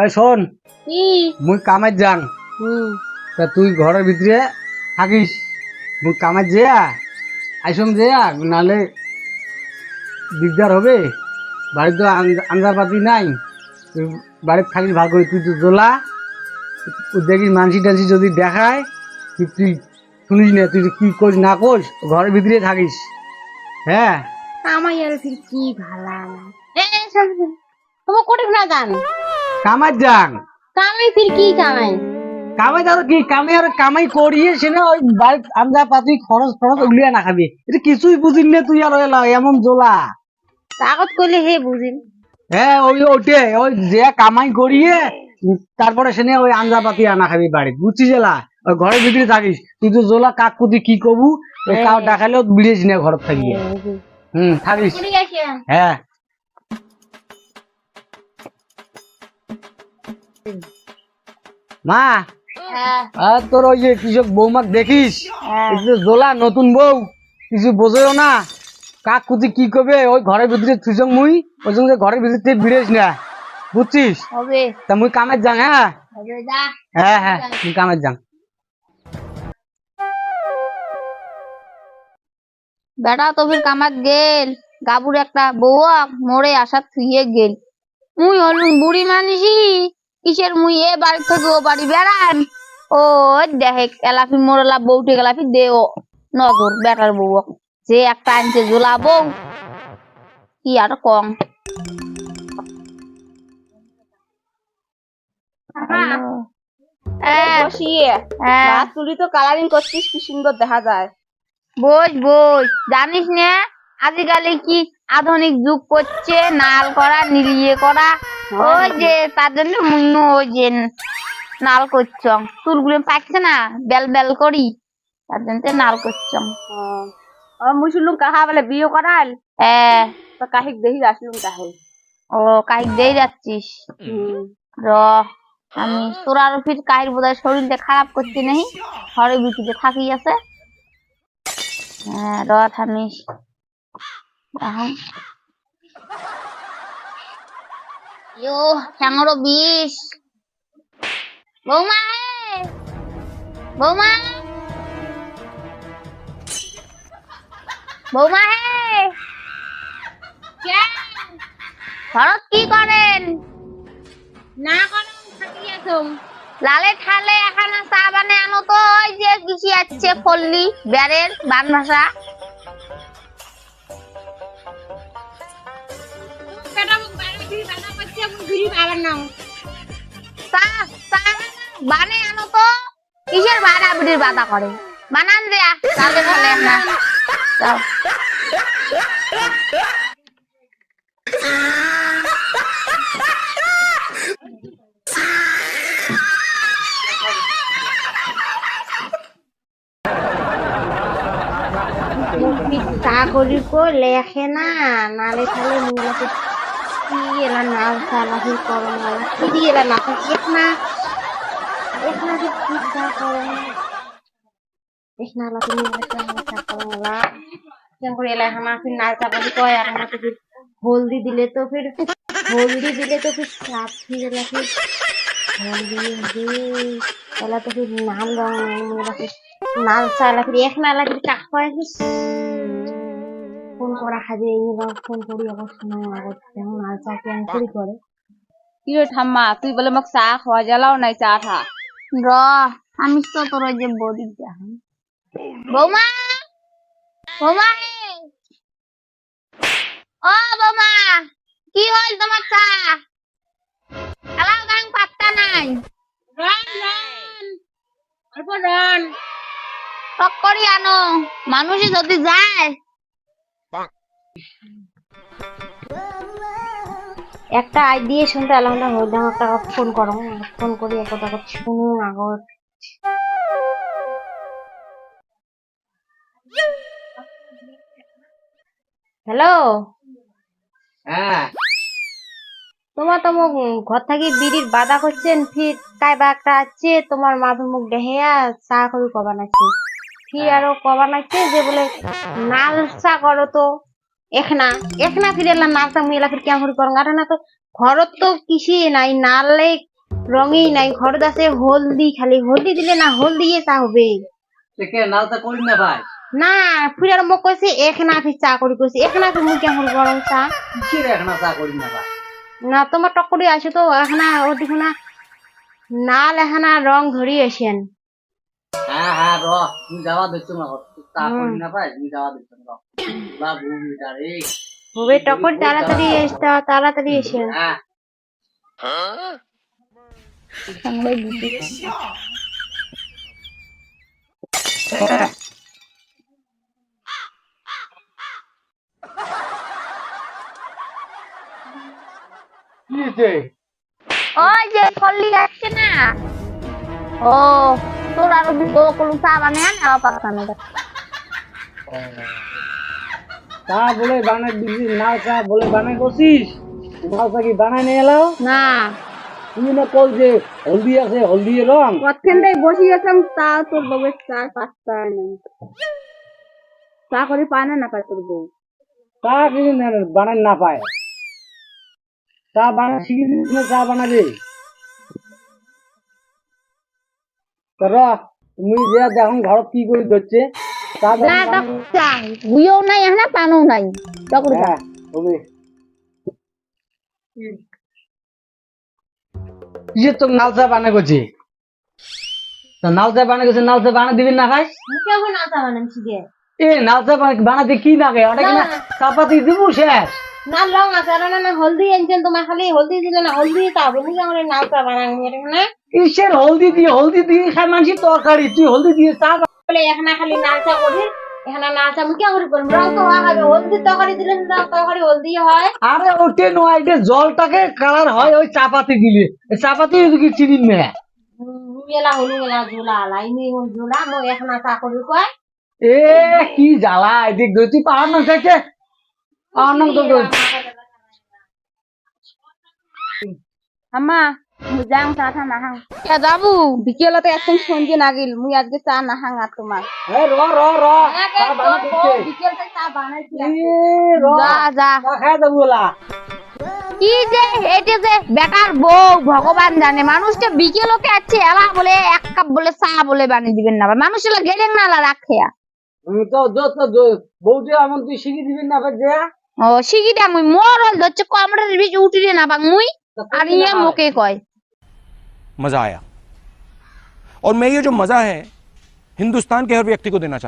এই শোন, কি? মুই কামাই যাং, তা তুই ঘরের ভিতরে থাকিস। মুই কামাই যেয়া আইসম যেয়া, নালে দিগদার হবে। বাড়িতে তো আঞ্জার পাতি নাই, তুই বাড়িতে থাকিস ভালো করে। তুই তো জোলা, তুই দেখিস মানসি টানসি যদি দেখায়, তুই শুনিস না, তুই কি করিস না করিস, ঘরের ভিতরে থাকিস। হ্যাঁ, কামাই আর ফির কি ভালা তোমার কোটে না গান কামাই যাং। কামাই ফির কি কামাই? কামাই ধরো কি কামাই, আর কামাই করিয়ে সেনা ওই বাড়ির আঞ্জা পাতি খরচ খরচ উলিয়া না খাবি। এটা কিছুই বুঝিস না তুই, আর এমন জোলা। তাগত করলে হে বুঝিন। হ্যাঁ, ওই ওটে ওই যে কামাই করিয়ে তারপরে সেনে ওই আঞ্জা পাতি আনা খাবি বাড়ি, বুঝছিস? এলা ওই ঘরের ভিতরে থাকিস। তুই তো জোলা কাক কুতি কি কবু, ওই কাউ ডাকালেও বিড়িয়েছি না ঘর থাকিয়ে। থাকিস। হ্যাঁ, মা, আর তোর ওই যে কৃষক বৌমাক দেখিস, এই যে জোলা নতুন বউ, কিছু বোঝেও না, কাক কুতি কি করবে, ওই ঘরের ভিতরে থুইসং মুই, ওই জন্য ঘরের ভিতরে থেকে বিড়িয়েছ না, বুঝছিস? হবে তা মুই কামের যাং। হ্যাঁ হবে যা। হ্যাঁ হ্যাঁ, মুই কামের যাং। বেটা তো ফির কামাত গেল, গাবুর একটা বউ মোড়ে আসা থুইয়ে গেল। মুই হলুম বুড়ি মানসি, কিসের মুই এ বাড়ি থেকে ও বাড়ি বেড়ান। ও দেখে এলাফি মোড়লা বউটে গেলাফি দে ও নজর বেটার বউ যে একটা আনছে জোলা বউ, কি আর কম। তুই তো কালারিং করছিস, কি সুন্দর দেখা যায়। বোঝ বোঝ, জানিস না আজকালি কি আধুনিক যুগ করছে, নাল করা নিলিয়ে করা। ওই যে তার জন্য মুন্য ওই যে নাল করছ, চুলগুলো পাকছে না, বেল বেল করি, তার জন্য নাল করছ। মুই শুনলুম কাহা বলে বিয়ে করাল। হ্যাঁ, তো কাহিক দেখি আসলুম কাহে। ও কাহিক দেই যাচ্ছিস? র আমি তোর আর ফির কাহির বোধহয় শরীরটা খারাপ করছে নেই, ঘরের ভিতরে থাকি আছে। হ্যাঁ, র থামিস। ইয়ো ঠ্যাঙরো বিষ। বৌমা হে, বৌমা, বৌমা হে, ঘরত কি করেন? না করেন থাকি আছো। লালে ঠালে এখানে চা বানে আনো তো, ওই যে কিসি আছে ফল্লি বেড়ের বান ভাষা। বানে আনো তো, কিসের বাড়া বিড়ির বাধা করে বানান দেয়া লালে ঠালে না যাও। চা করি কো লেখে না, নালে ঠালে মুলাকে কি এলা নাল চালাকি করো না, কি এলা না এক না এক না যে কি চা করো না, এক না লাকি মুলাকে চা করো না কেন করে এলা হানা ফির নাল চালাকি কয়। আর হানা তো হলদি দিলে তো ফির হলদি দিলে তো ফির সাপ ফির এলা ফির হলদি দে এলা তো ফির নাল রং মুলাকে নাল চালা ফির এক না লাকি কাক কয় ফোন করা খাবে এইবার ফোন করি আবার সময় আগত যেমন আর চাকে আমি করি করে। কি রে ঠাম্মা, তুই বলে মোক চা খাওয়া জ্বালাও নাই চা খা। র আমি তো তোর ওই যে বডি দেখাম। বৌমা, বৌমা ও বৌমা, কি হল তোমার চা? এলাও গাং পাত্তা নাই। রন রন অল্প রন টক করি আনো, মানুষই যদি যায়। একটা আইডিয়া শুনতে আলাদা হইলাম, একটা ফোন করো, ফোন করি একটা কথা শুনুন আগত। হ্যালো, হ্যাঁ, তোমার তো মুখ ঘর থেকে বিড়ির বাধা করছেন, ফির কাইবা একটা আছে তোমার মাথা মুখ দেহেয়া চা করি কবা নাকি, ফির আরো কবা নাকি যে বলে নাল চা করো তো এখনা এখনা ফির এলাম নালটা মুই এলা ফির কেমন করি করো না তো ঘরত তো কিসি নাই, নালে রঙই নাই, ঘরত আছে হলদি, খালি হলদি দিলে না হলদি চা হবে দেখে নাল চা করি না ভাই, না। ফুরার মোক কইছে এখানা ফি চা করি, কইছে এখানা তুমি কেমন গরম চা কিসের এখনো চা করি না ভাই? না। তোমার টকরি আসে তো এখানা ও দেখো না, নাল এখানা রং ধরি আসেন। হ্যাঁ হ্যাঁ র, তুমি যাওয়া দিচ্ছ না, চা করি না ভাই, তুমি যাওয়া দিচ্ছ না বাবু বেটা রে। হবে টকরি তাড়াতাড়ি এসতা, তাড়াতাড়ি এসেন। হ্যাঁ কি হয়েছে? ওই যে কল্লি আসছে না, ও তোর আরো দুটো কোনো চা বানিয়ে আন, আমার পাশে আনে। চা বলে বানাই দিবি, নাল চা বলে বানাই করছিস, নাল চা কি বানাই নিয়ে এলাও? না, তুমি না কল যে হলদি আছে, হলদি রং। কতক্ষণটাই বসে গেছিলাম, তা তোর বউয়ের চা পাঁচটা নেই, চা করে পায় না পায় তোর বউ। চা কি বানাই না পায়? চা বানা শিখে দিলে চা বানাবে। তো র, তুমি যে দেখুন ঘর কি করে ধরছে চা না তো চা গুইও নাই এখানে, পানও নাই, টকরি চা। হ্যাঁ হবে। ইয়ে তো নাল চা বানা করছে, তো নাল চা বানা করছে, নাল চা বানা দিবি না খাই? মুখে এখন না চা বানাচ্ছি গে, এ নাল চা বানাতে কি লাগে? ওটা কিনা চাপাতি দিব শেষ। না রং আছে আর না হলদি আনছেন, তোমার খালি হলদি দিলে না হলদি তা হবে, মুখে আমার নাল চা বানাবো এখানে কিসের হলদি দিয়ে খায় মানুষ তরকারি, তুই হলদি দিয়ে চা বলে এখানে খালি নাল চা করি, এখানে নাল চা মুখে করে করবো, রং তো হবে হলদি তরকারি দিলে তরকারি হলদি হয়। আরে ওটে নয়, এটা জলটাকে কালার হয় ওই চাপাতি দিলে, চাপাতি কি চিনি না? মেলা হলু মেলা ঝোলা লাইনি ঝোলা মো এখানে চা করি কয়। এ কি জ্বালা, এদিক দিয়ে তুই পাহাড় নাম চাইছে, পাহাড় নাম তো আম্মা মুজাং চা থা নাহাং এ যাবু বিকেলতে একদম সন্ধ্যে নাগিল, মুই আজকে চা নাহাং আর তোমার র চা বানা দিচ্ছে। বিকেলতে চা বানাইছি। এ র, যা যা চা খায় যাবো ওলা। কি যে এটা যে বেটার বউ ভগবান জানে, মানুষটা বিকেলকে আছে এলা বলে এক কাপ বলে চা বলে বানিয়ে দিবেন না, মানুষের গেলেন না রাখে। তো বৌদি এমন তুই শিখে দিবি না যে? ও শিগিটা মুই মোর হল ধরছে কমরের বিচ উঠিরে না বাং মুই আর ইয়ে মোকে কয়। मजा आया और मैं ये जो मजा है हिंदुस्तान के हर व्यक्ति को देना चाहता हूं।